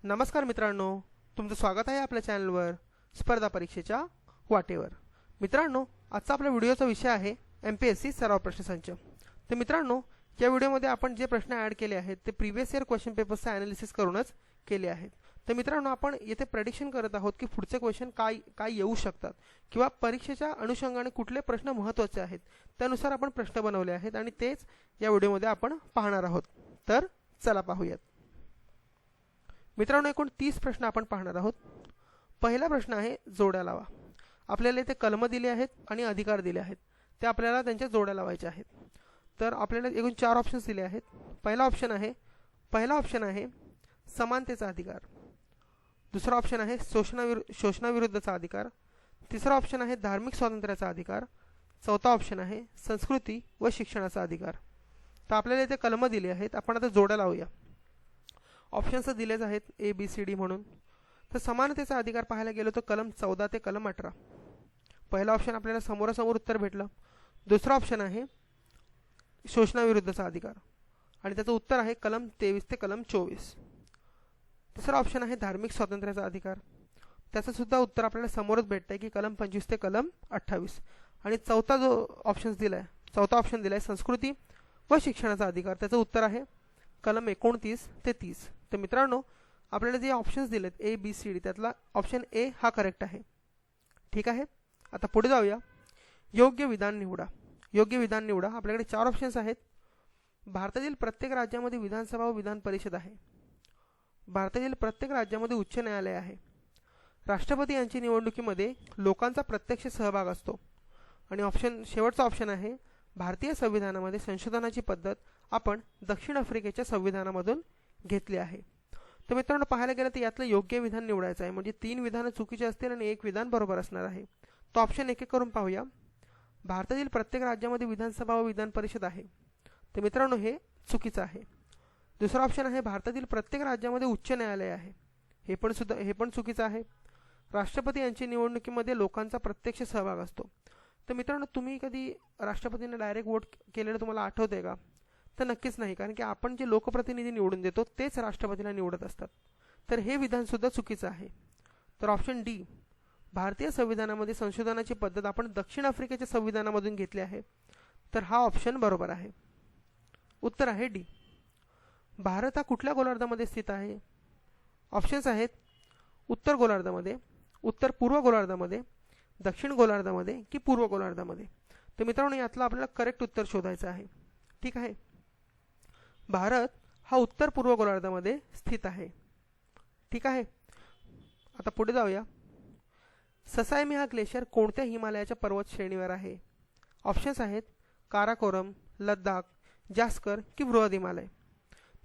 नमस्कार मित्रांनो, तुमचं स्वागत आहे आपल्या चॅनलवर स्पर्धा परीक्षेच्या वाटेवर. मित्रांनो, आजचा आपल्या व्हिडिओचा विषय आहे MPSC सराव प्रश्नसंच. तर मित्रांनो, या व्हिडिओमध्ये आपण जे प्रश्न ॲड केले आहेत ते प्रिव्हियस इयर क्वेश्चन पेपर्सचं ॲनालिसिस करूनच केले आहेत. तर मित्रांनो, आपण येथे प्रेडिक्शन करत आहोत की पुढचे क्वेश्चन काय येऊ शकतात किंवा परीक्षेच्या अनुषंगाने कुठले प्रश्न महत्त्वाचे आहेत त्यानुसार आपण प्रश्न बनवले आहेत आणि तेच या व्हिडिओमध्ये आपण पाहणार आहोत. तर चला पाहूयात. मित्रांनो, एकूण 30 प्रश्न आपण पाहणार आहोत. पहिला प्रश्न आहे जोड्या लावा. आपल्याला इथे कलम दिले आहेत आणि अधिकार दिले आहेत, ते आपल्याला त्यांच्या जोड्या लावायच्या आहेत. तर आपल्याला एकूण 4 ऑप्शन्स दिले आहेत. पहिला ऑप्शन आहे समानतेचा अधिकार. दुसरा ऑप्शन आहे शोषणाविरुद्धचा अधिकार. तिसरा ऑप्शन आहे धार्मिक स्वातंत्र्याचा अधिकार. चौथा ऑप्शन आहे संस्कृती व शिक्षणाचा अधिकार. तर आपल्याला इथे कलम दिले आहेत, आपण आता जोड्या लावूया. ऑप्शन्स दिलेच आहेत ABCD म्हणून. तर समानतेचा अधिकार पाहायला गेलो तर कलम 14 ते कलम 18. पहिला ऑप्शन आपल्याला समोरासमोर उत्तर भेटलं. दुसरा ऑप्शन आहे शोषणाविरुद्धचा अधिकार आणि त्याचं उत्तर आहे कलम 23 ते कलम 24. तिसरा ऑप्शन आहे धार्मिक स्वातंत्र्याचा अधिकार, त्याचं सुद्धा उत्तर आपल्याला समोरच भेटतं आहे की कलम 25 ते कलम 28. आणि चौथा ऑप्शन दिला आहे संस्कृती व शिक्षणाचा अधिकार, त्याचं उत्तर आहे कलम 29 ते 30. तर मित्रांनो, आपल्याला जे ऑप्शन्स दिलेत ABCD त्यातला ऑप्शन A हा करेक्ट आहे. ठीक आहे, आता पुढे जाऊया. योग्य विधान निवडा. आपल्याकडे 4 ऑप्शन्स आहेत. भारतातील प्रत्येक राज्यामध्ये विधानसभा व विधान परिषद आहे. भारतातील प्रत्येक राज्यामध्ये उच्च न्यायालय आहे. राष्ट्रपती यांच्या निवडणुकीमध्ये लोकांचा प्रत्यक्ष सहभाग असतो. आणि शेवटचा ऑप्शन आहे भारतीय संविधानामध्ये संशोधनाची पद्धत आपण दक्षिण आफ्रिकेच्या संविधानामधून घेतली आहे. तर मित्रांनो, पाहायला गेलं तर यातलं योग्य विधान निवडायचं आहे. म्हणजे 3 विधानं चुकीची असतील आणि 1 विधान बरोबर असणार आहे. तो ऑप्शन एक करून पाहूया. भारतातील प्रत्येक राज्यामध्ये विधानसभा व विधान परिषद आहे. तर मित्रांनो, हे चुकीचं आहे. दुसरा ऑप्शन आहे भारतातील प्रत्येक राज्यामध्ये उच्च न्यायालय आहे. हे पण चुकीचं आहे. राष्ट्रपती यांच्या निवडणुकीमध्ये लोकांचा प्रत्यक्ष सहभाग असतो. तर मित्रांनो, तुम्ही कधी राष्ट्रपतींना डायरेक्ट वोट केलेलं तुम्हाला आठवतंय का? तर नक्कीच नाही, कारण की आपण जे लोकप्रतिनिधी निवडून देतो तेच राष्ट्रपतीला निवडत असतात. तर हे विधानसुद्धा चुकीचं आहे. तर ऑप्शन D, भारतीय संविधानामध्ये संशोधनाची पद्धत आपण दक्षिण आफ्रिकेच्या संविधानामधून घेतली आहे. तर हा ऑप्शन बरोबर आहे. उत्तर आहे D. भारत हा कुठल्या गोलार्धामध्ये स्थित आहे? ऑप्शन्स आहेत उत्तर गोलार्धामध्ये, उत्तर पूर्व गोलार्धामध्ये, दक्षिण गोलार्धामध्ये की पूर्व गोलार्धामध्ये. तर मित्रांनो, यातलं आपल्याला करेक्ट उत्तर शोधायचं आहे. ठीक आहे, भारत हा उत्तर पूर्व गोलार्धामध्ये स्थित आहे. ठीक आहे, आता पुढे जाऊया. ससायमी हा ग्लेशियर कोणत्या हिमालयाच्या पर्वत श्रेणीवर आहे? ऑप्शन्स आहेत काराकोरम, लद्दाख, जास्कर की बृहद हिमालय.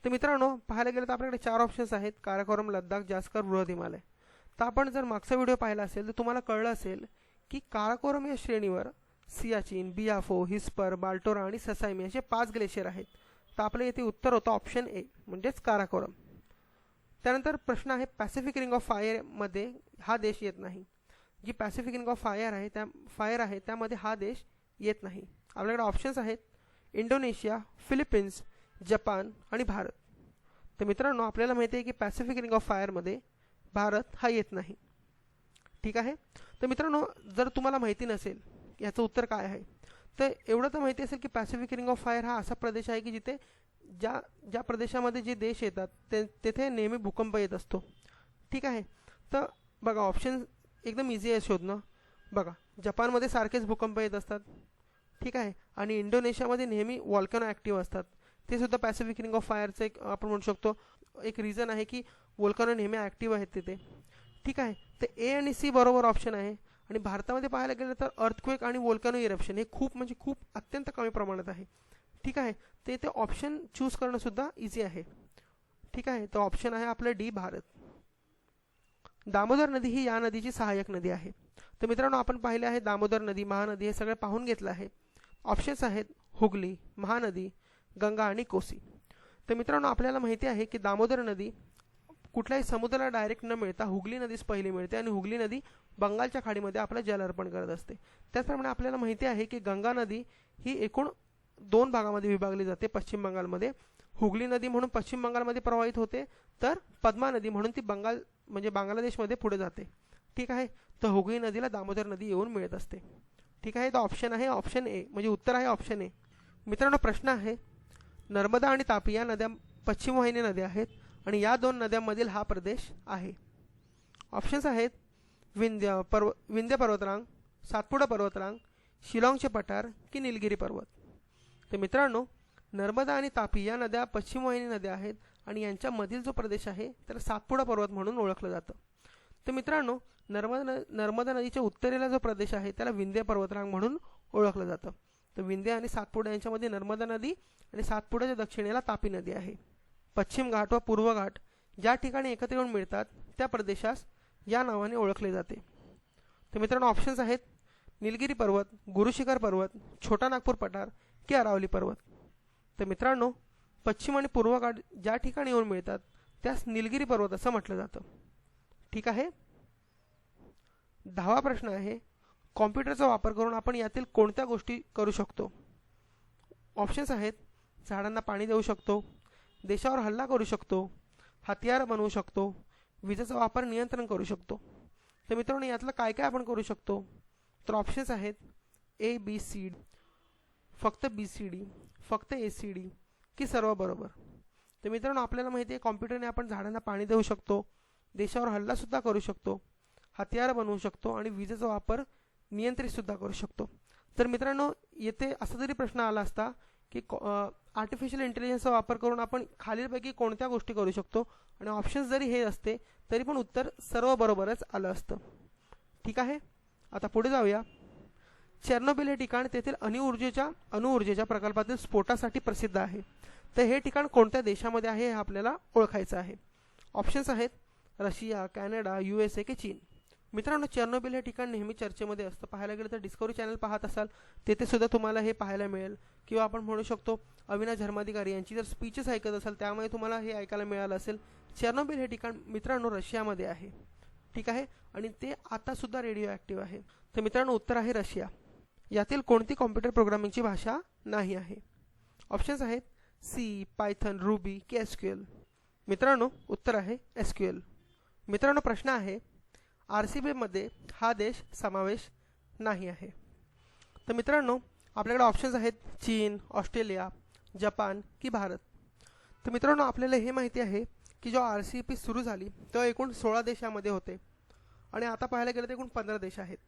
तर मित्रांनो, पाहायला गेलं तर आपल्याकडे 4 ऑप्शन्स आहेत, काराकोरम, लद्दाख, जास्कर, बृहद हिमालय. तर आपण जर मागचा व्हिडिओ पाहिला असेल तर तुम्हाला कळलं असेल की काराकोरम या श्रेणीवर सियाचीन, बियाफो, हिस्पर, बाल्टोरा आणि ससायमी असे 5 ग्लेशियर आहेत. तर आपल्या येथे उत्तर होतं ऑप्शन A म्हणजेच काराकोरम. त्यानंतर प्रश्न आहे पॅसिफिक रिंग ऑफ फायरमध्ये हा देश येत नाही. जी पॅसिफिक रिंग ऑफ फायर आहे त्यामध्ये हा देश येत नाही. आपल्याकडे ऑप्शन्स आहेत इंडोनेशिया, फिलिपिन्स, जपान आणि भारत. तर मित्रांनो, आपल्याला माहिती आहे की पॅसिफिक रिंग ऑफ फायरमध्ये भारत हा येत नाही. ठीक आहे, तर मित्रांनो, जर तुम्हाला माहिती नसेल याचं उत्तर काय आहे, तर एवढं तर माहिती असेल की पॅसिफिक रिंग ऑफ फायर हा असा प्रदेश आहे की जिथे ज्या प्रदेशामध्ये जे देश येतात तेथे नेहमी भूकंप येत असतो. ठीक आहे, तर बघा ऑप्शन एकदम इझी आहे शोधणं. बघा, जपानमध्ये सारखेच भूकंप येत असतात. ठीक आहे, आणि इंडोनेशियामध्ये नेहमी वॉल्कॅनो ॲक्टिव्ह असतात. ते सुद्धा पॅसिफिक रिंग ऑफ फायरचं एक आपण म्हणू शकतो एक रिझन आहे की वॉल्कॅनो नेहमी ॲक्टिव्ह आहेत तिथे. ठीक आहे, तर A आणि C बरोबर ऑप्शन आहे. आणि भारतामध्ये पाहायला गेलं तर अर्थक्वेक आणि वोल्कॅनो इरप्शन हे खूप अत्यंत कमी प्रमाणात आहे. ठीक आहे, ते ऑप्शन चूज करणं सुद्धा इझी आहे. ठीक आहे, तर ऑप्शन आहे आपलं D, भारत. दामोदर नदी ही या नदीची सहाय्यक नदी आहे. तर मित्रांनो, आपण पाहिले आहे दामोदर नदी, महानदी हे सगळं पाहून घेतलं आहे. ऑप्शन्स आहेत हुगली, महानदी, गंगा आणि कोसी. तर मित्रांनो, आपल्याला माहिती आहे की दामोदर नदी कुठल्याही समुद्राला डायरेक्ट न मिळता हुगली नदीच पहिली मिळते आणि हुगली नदी बंगालच्या खाडीमध्ये आपलं जल अर्पण करत असते. त्याचप्रमाणे आपल्याला माहिती आहे की गंगा नदी ही एकूण 2 भागामध्ये विभागली जाते पश्चिम बंगालमध्ये. हुगली नदी म्हणून पश्चिम बंगालमध्ये प्रवाहित होते, तर पद्मा नदी म्हणून ती बांगलादेशमध्ये पुढे जाते. ठीक आहे. तर हुगली नदीला दामोदर नदी येऊन मिळत असते. ठीक आहे. तो ऑप्शन आहे ऑप्शन ए, म्हणजे उत्तर आहे ऑप्शन ए. मित्रांनो प्रश्न आहे, नर्मदा आणि तापी या नद्या पश्चिम वाहिनी नद्या आहेत आणि या दोन नद्यांमधील हा प्रदेश आहे. ऑप्शन्स आहेत विंध्य पर्वतरांग, सातपुडा पर्वतरांग, शिलाँगचे पठार की निलगिरी पर्वत. तर मित्रांनो नर्मदा आणि तापी या नद्या पश्चिम वाहिनी नद्या आहेत आणि यांच्यामधील जो प्रदेश आहे त्याला सातपुडा पर्वत म्हणून ओळखलं जातं. तर मित्रांनो नर्मदा नदीच्या उत्तरेला जो प्रदेश आहे त्याला विंध्य पर्वतरांग म्हणून ओळखलं जातं. तर विंध्य आणि सातपुडा यांच्यामध्ये नर्मदा नदी आणि सातपुड्याच्या दक्षिणेला तापी नदी आहे. पश्चिम घाट व पूर्व घाट ज्या ठिकाणी एकत्र येऊन मिळतात त्या प्रदेशास या नावाने ओळखले जाते. तर मित्रांनो ऑप्शन्स आहेत निलगिरी पर्वत, गुरुशिखर पर्वत, छोटा नागपूर पठार की अरावली पर्वत. तर मित्रांनो पश्चिम आणि पूर्व घाट ज्या ठिकाणी येऊन मिळतात त्यास निलगिरी पर्वत असं म्हटलं जातं. ठीक आहे. 10वा प्रश्न आहे, कॉम्प्युटरचा वापर करून आपण यातील कोणत्या गोष्टी करू शकतो. ऑप्शन्स आहेत झाडांना पाणी देऊ शकतो, देशावर हल्ला करू शकतो, हत्यार बनवू शकतो, विजेचा वापर नियंत्रण करू शकतो. तर मित्रांनो यातलं काय काय आपण करू शकतो. तर ऑप्शन्स आहेत ए बी सी डी, फक्त बी सी डी, फक्त ए सी डी की सर्व बरोबर. तर मित्रांनो आपल्याला माहिती आहे कॉम्प्युटरने आपण झाडांना पाणी देऊ शकतो, देशावर हल्लासुद्धा करू शकतो, हत्यार बनवू शकतो आणि विजेचा वापर नियंत्रितसुद्धा करू शकतो. तर मित्रांनो येथे असा जरी प्रश्न आला असता की आर्टिफिशियल इंटेलिजन्सचा वापर करून आपण खालीलपैकी कोणत्या गोष्टी करू शकतो आणि ऑप्शन्स जरी हे असते तरी पण उत्तर सर्व बरोबरच आलं असतं. ठीक आहे. आता पुढे जाऊया. चेर्नोबिल हे ठिकाण तेथील अणुऊर्जेच्या प्रकल्पातील स्फोटासाठी प्रसिद्ध आहे. तर हे ठिकाण कोणत्या देशामध्ये आहे हे आपल्याला ओळखायचं आहे. ऑप्शन्स आहेत रशिया, कॅनडा, USA की चीन. मित्रांनो चेर्नोबिल हे ठिकाण नेहमी चर्चेमध्ये असतं. पाहायला गेलं तर डिस्कवरी चॅनल पाहत असाल तेथे सुद्धा तुम्हाला हे पाहायला मिळेल, किंवा आपण म्हणू शकतो अविनाश धर्माधिकारी यांची जर स्पीचेस ऐकत असाल त्यामुळे तुम्हाला हे ऐकायला मिळालं असेल. चेर्नोबिल हे ठिकाण मित्रांनो रशियामध्ये आहे. ठीक आहे. आणि ते आतासुद्धा रेडिओ ॲक्टिव्ह आहे. तर मित्रांनो उत्तर आहे रशिया. यातील कोणती कॉम्प्युटर प्रोग्रामिंगची भाषा नाही आहे. ऑप्शन्स आहेत सी, पायथन, रुबी की SQL. मित्रांनो उत्तर आहे SQL. मित्रांनो प्रश्न आहे RCB मध्ये हा देश समावेश नाही आहे. तर मित्रांनो आपल्याकडे ऑप्शन्स आहेत चीन, ऑस्ट्रेलिया, जपान की भारत. तर मित्रांनो आपल्याला हे माहिती आहे की जो RCEP सुरू झाली तेव्हा एकूण 16 देशामध्ये होते आणि आता पाहायला गेलं तर एकूण 15 देश आहेत.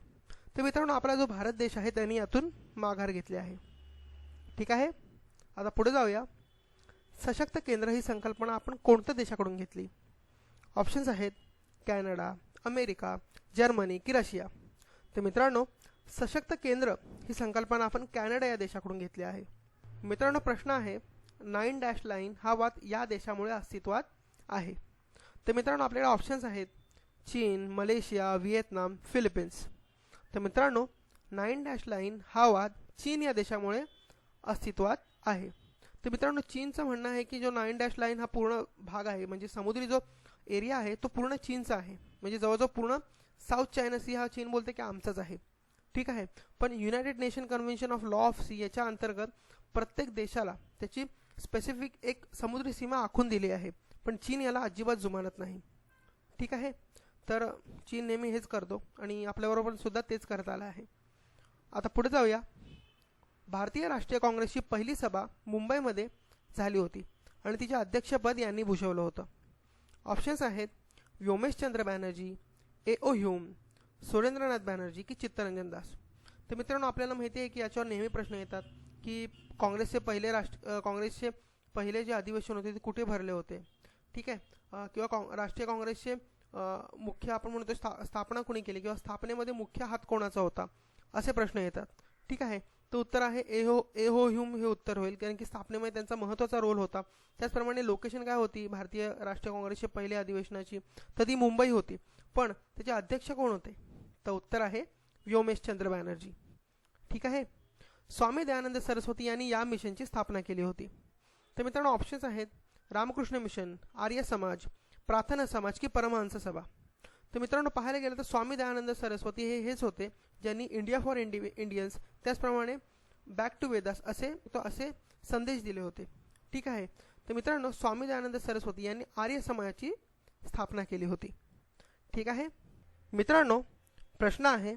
तर मित्रांनो आपला जो भारत देश आहे त्यांनी यातून माघार घेतली आहे. ठीक आहे. आता पुढे जाऊया. सशक्त केंद्र ही संकल्पना आपण कोणत्या देशाकडून घेतली. ऑप्शन्स आहेत कॅनडा, अमेरिका, जर्मनी की रशिया. तर मित्रांनो सशक्त केंद्र ही संकल्पना आपण कॅनडा या देशाकडून घेतली आहे. मित्रांनो प्रश्न आहे 9 डॅश लाईन हा वाद या देशामुळे अस्तित्वात आहे. तर मित्रांनो आपल्याकडे ऑप्शन्स आहेत चीन, मलेशिया, व्हिएतनाम, फिलिपिन्स. तर मित्रांनो 9 डॅश लाईन हा वाद चीन या देशामुळे अस्तित्वात आहे. तर मित्रांनो चीनचं म्हणणं आहे की जो 9 डॅश लाईन हा पूर्ण भाग आहे म्हणजे समुद्री जो एरिया आहे तो पूर्ण चीनचा आहे. म्हणजे जवळजवळ पूर्ण साऊथ चायना सी हा चीन बोलते की आमचाच आहे. ठीक आहे. पण United Nation Convention of Law of Sea याच्या अंतर्गत प्रत्येक देशाला त्याची स्पेसिफिक एक समुद्री सीमा आखून दिली आहे, पण चीन याला अजिबात जुमानत नाही. ठीक आहे. तर चीन नेहमी हेच करतो आणि आपल्याबरोबर सुद्धा तेच करत आलं आहे. आता पुढे जाऊया. भारतीय राष्ट्रीय काँग्रेसची पहिली सभा मुंबईमध्ये झाली होती आणि तिचे अध्यक्षपद यांनी भूषवलं होतं. ऑप्शन्स आहेत व्योमेशचंद्र बॅनर्जी, A.O. ह्यूम, सुरेंद्रनाथ बॅनर्जी की चित्तरंजन दास. तर मित्रांनो आपल्याला माहिती आहे की याच्यावर नेहमी प्रश्न येतात की काँग्रेसचे पहिले जे अधिवेशन होते ते कुठे भरले होते. ठीक आहे. किंवा राष्ट्रीय काँग्रेसचे मुख्य आपण म्हणतो स्थापना कोणी केली किंवा स्थापनेमध्ये मुख्य हात कोणाचा होता असे प्रश्न येतात. ठीक आहे. तर उत्तर आहे A.O. ह्यूम हे उत्तर होईल, कारण की स्थापनेमध्ये त्यांचा महत्त्वाचा रोल होता. त्याचप्रमाणे लोकेशन काय होती भारतीय राष्ट्रीय काँग्रेसचे पहिले अधिवेशनाची, तर ती मुंबई होती. पण त्याचे अध्यक्ष कोण होते. तर उत्तर आहे व्योमेशचंद्र बॅनर्जी. ठीक आहे. स्वामी दयानंद सरस्वती यांनी या मिशनची स्थापना केली होती. तर मित्रांनो ऑप्शन्स आहेत रामकृष्ण मिशन, आर्य समाज, प्रार्थना समाज की परमहंस सभा. तर मित्रांनो पाहायला गेलं तर स्वामी दयानंद सरस्वती हेच होते ज्यांनी इंडिया फॉर इंडियन्स त्याचप्रमाणे बॅक टू वेदास असे संदेश दिले होते. ठीक आहे. तर मित्रांनो स्वामी दयानंद सरस्वती यांनी आर्य समाजाची स्थापना केली होती. ठीक आहे मित्रांनो, प्रश्न आहे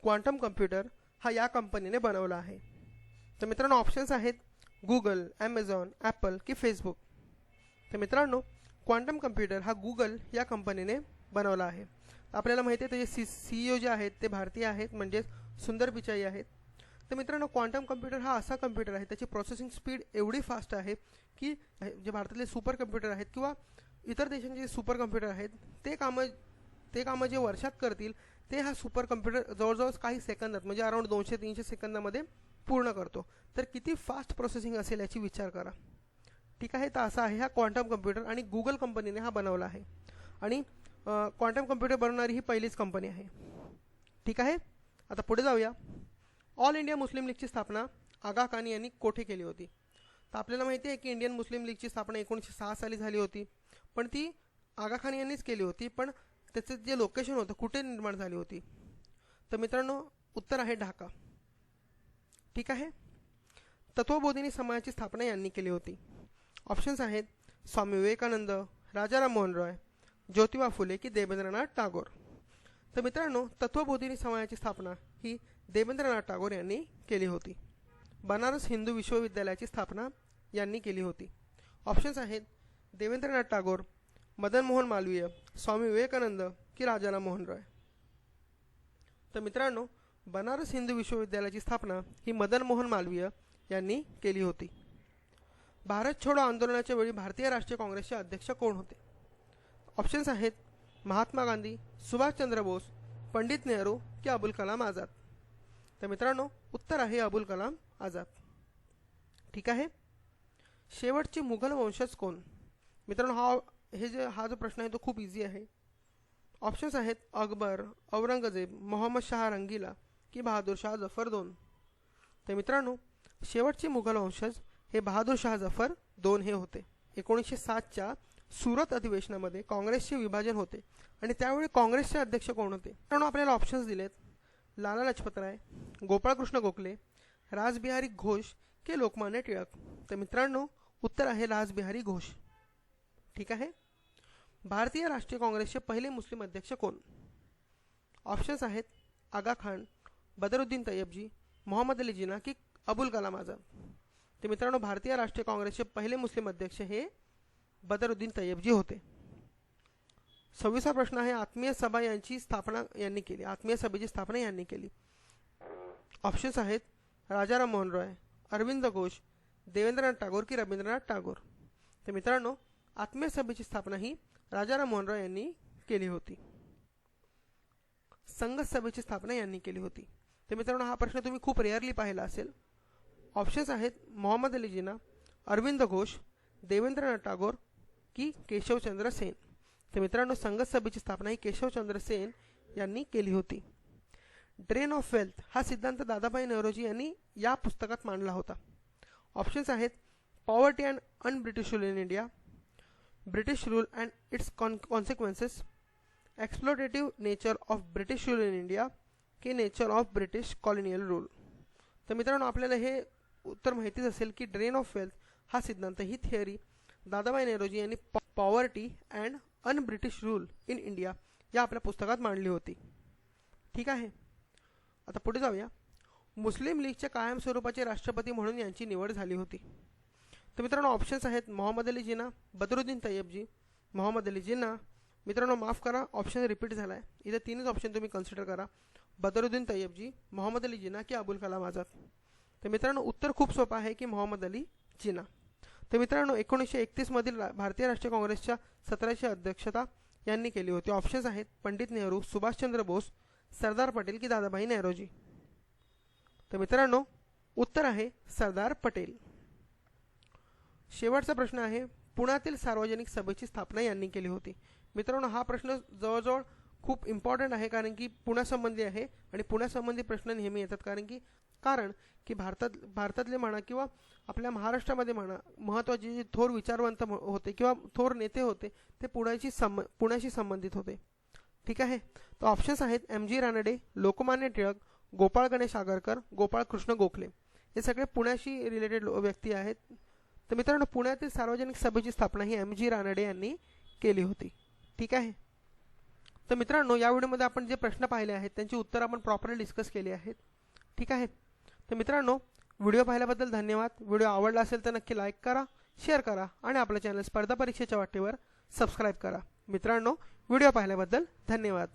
क्वांटम कम्प्युटर हा या कंपनीने बनवला आहे. तर मित्रांनो ऑप्शन्स आहेत गूगल, ॲमेझॉन, ॲपल की फेसबुक. तर मित्रांनो क्वांटम कम्प्युटर हा गूगल या कंपनीने बनवला आहे. आपल्याला माहिती आहे त्याचे CEO जे आहेत ते भारतीय आहेत, म्हणजेच सुंदर पिचाई आहेत. तर मित्रांनो क्वांटम कम्प्युटर हा असा कम्प्युटर आहे त्याची प्रोसेसिंग स्पीड एवढी फास्ट आहे की जे भारतातले सुपर कम्प्युटर आहेत किंवा इतर देशांचे जे सुपर कम्प्युटर आहेत ते कामं जे वर्षात करतील ते हा सुपर कम्प्युटर जवळजवळ काही सेकंदात म्हणजे अराउंड 200-300 सेकंदामध्ये पूर्ण करतो. तर किती फास्ट प्रोसेसिंग असेल याची विचार करा. ठीक आहे, तर असा आहे हा क्वांटम कम्प्युटर आणि गूगल कंपनीने हा बनवला आहे. आणि क्वांटम कम्प्युटर बनवणारी ही पहिलीच कंपनी आहे. ठीक आहे, आता पुढे जाऊया. ऑल इंडिया मुस्लिम लीगची स्थापना आगा खान यांनी कोठे केली होती? तर आपल्याला माहिती आहे की इंडियन मुस्लिम लीगची स्थापना 1906 साली झाली होती, पण ती आगा खान यांनीच केली होती. पण त्याचं जे लोकेशन होतं कुठे निर्माण झाली होती? तर मित्रांनो उत्तर आहे ढाका. ठीक आहे, तत्वबोधिनी समाजाची स्थापना यांनी केली होती. ऑप्शन्स आहेत स्वामी विवेकानंद, राजाराम मोहन रॉय, ज्योतिबा फुले की देवेंद्रनाथ टागोर. तर मित्रांनो तत्वबोधिनी समाजाची स्थापना ही देवेंद्रनाथ टागोर यांनी केली होती. बनारस हिंदू विश्वविद्यालयाची स्थापना यांनी केली होती. ऑप्शन्स आहेत देवेंद्रनाथ टागोर, मदन मोहन मालवीय, स्वामी विवेकानंद की राजाराम मोहन रॉय. तर मित्रांनो बनारस हिंदू विश्वविद्यालयाची स्थापना ही मदन मोहन मालवीय यांनी केली होती. भारत छोडो आंदोलनाच्या वेळी भारतीय राष्ट्रीय काँग्रेसचे अध्यक्ष कोण होते? ऑप्शन्स आहेत महात्मा गांधी, सुभाषचंद्र बोस, पंडित नेहरू की अबुल कलाम आझाद. तर मित्रांनो उत्तर आहे अबुल कलाम आझाद. ठीक आहे, शेवटचे मुघल वंशज कोण? मित्रांनो हा जो प्रश्न आहे तो खूप इझी आहे. ऑप्शन्स आहेत अकबर, औरंगजेब, मोहम्मद शाह रंगीला की बहादूर शाह जफर 2. तर मित्रांनो शेवटचे मुघल वंशज हे बहादूर शाह जफर 2 हे होते. 1907च्या सुरत अधिवेशनामध्ये काँग्रेसचे विभाजन होते आणि त्यावेळी काँग्रेसचे अध्यक्ष कोण होते? मित्रांनो आपल्याला ऑप्शन्स दिलेत लाला लजपत राय, गोपाळकृष्ण गोखले, रासबिहारी घोष की लोकमान्य टिळक. तर मित्रांनो उत्तर आहे रासबिहारी घोष. ठीक आहे, भारतीय राष्ट्रीय काँग्रेसचे पहिले मुस्लिम अध्यक्ष कोण? ऑप्शन्स आहेत आगा खान, बदरुद्दीन तय्यबजी, मोहम्मद अली जिना की अबुल कलाम आझाद. तर मित्रांनो भारतीय राष्ट्रीय काँग्रेसचे पहिले मुस्लिम अध्यक्ष हे बदरुद्दीन तय्यबजी होते. 26वा प्रश्न आहे आत्मीय सभा यांची स्थापना यांनी केली. आत्मीय सभेची स्थापना यांनी केली. ऑप्शन्स आहेत राजाराम मोहन रॉय, अरविंद घोष, देवेंद्रनाथ टागोर की रवींद्रनाथ टागोर. तर मित्रांनो आत्मीय सभेची स्थापना ही राजाराम मोहन रॉय यांनी केली होती. संघ सभेची स्थापना यांनी केली होती. तर मित्रांनो हा प्रश्न तुम्ही खूप रेअरली पाहिला असेल. ऑप्शन्स आहेत मोहम्मद अली जिना, अरविंद घोष, देवेंद्रनाथ टागोर की केशवचंद्र सेन. तर मित्रांनो संघ सभेची स्थापना ही केशवचंद्र सेन यांनी केली होती. ड्रेन ऑफ वेल्थ हा सिद्धांत दादाभाई नौरोजी यांनी या पुस्तकात मांडला होता. ऑप्शन्स आहेत poverty and unBritish rule in India, British rule and its consequences, exploitative nature of British rule in India की nature of British colonial rule. तर मित्रांनो आपल्याला हे उत्तर माहितीच असेल की ड्रेन ऑफ वेल्थ हा सिद्धांत ही थिअरी दादाभाई नौरोजी यांनी poverty and unBritish rule in India या आपल्या पुस्तकात मांडली होती. ठीक आहे, आता पुढे जाऊया. मुस्लिम लीगच्या कायम स्वरूपाचे राष्ट्रपती म्हणून यांची निवड झाली होती. तर मित्रांनो ऑप्शन्स आहेत मोहम्मद अली जिना, बदरुद्दीन तय्यबजी, मोहम्मद अली जिना. मित्रांनो माफ करा ऑप्शन रिपीट झाला आहे. इथे तीनच ऑप्शन तुम्ही कन्सिडर करा, बदरुद्दीन तय्यबजी, मोहम्मद अली जिना की अबुल कलाम आझाद. तर मित्रांनो उत्तर खूप सोपं आहे की मोहम्मद अली जिना. तर मित्रांनो 1931 मधील भारतीय राष्ट्रीय काँग्रेसच्या 17ची अध्यक्षता यांनी केली होती. ऑप्शन्स आहेत पंडित नेहरू, सुभाषचंद्र बोस, सरदार पटेल की दादाभाई नौरोजी. तर मित्रांनो उत्तर आहे सरदार पटेल. शेवटचा प्रश्न आहे पुण्यातील सार्वजनिक सभेची स्थापना यांनी केली होती. मित्रांनो हा प्रश्न जवळजवळ खूप इम्पॉर्टंट आहे कारण की पुण्यासंबंधी आहे आणि पुण्यासंबंधी प्रश्न नेहमी येतात कारण की भारतातले म्हणा किंवा आपल्या महाराष्ट्रामध्ये म्हणा महत्त्वाचे जे थोर विचारवंत होते किंवा थोर नेते होते ते पुण्याशी संबंधित होते. ठीक आहे, तर ऑप्शन्स आहेत MG रानडे, लोकमान्य टिळक, गोपाळ गणेश आगरकर, गोपाळ कृष्ण गोखले. हे सगळे पुण्याशी रिलेटेड व्यक्ती आहेत. तर मित्रांनो पुण्यातील सार्वजनिक सभेची स्थापना ही एम जी रानडे यांनी केली होती. ठीक आहे. तर मित्रांनो या व्हिडिओमध्ये आपण जे प्रश्न पाहिले आहेत त्यांची उत्तर आपण प्रॉपरली डिस्कस केली आहेत. ठीक आहे. तर मित्रांनो व्हिडिओ पाहिल्याबद्दल धन्यवाद. व्हिडिओ आवडला असेल तर नक्की लाईक करा, शेअर करा आणि आपलं चॅनल स्पर्धा परीक्षेच्या वाटेवर सबस्क्राईब करा. मित्रांनो व्हिडिओ पाहिल्याबद्दल धन्यवाद.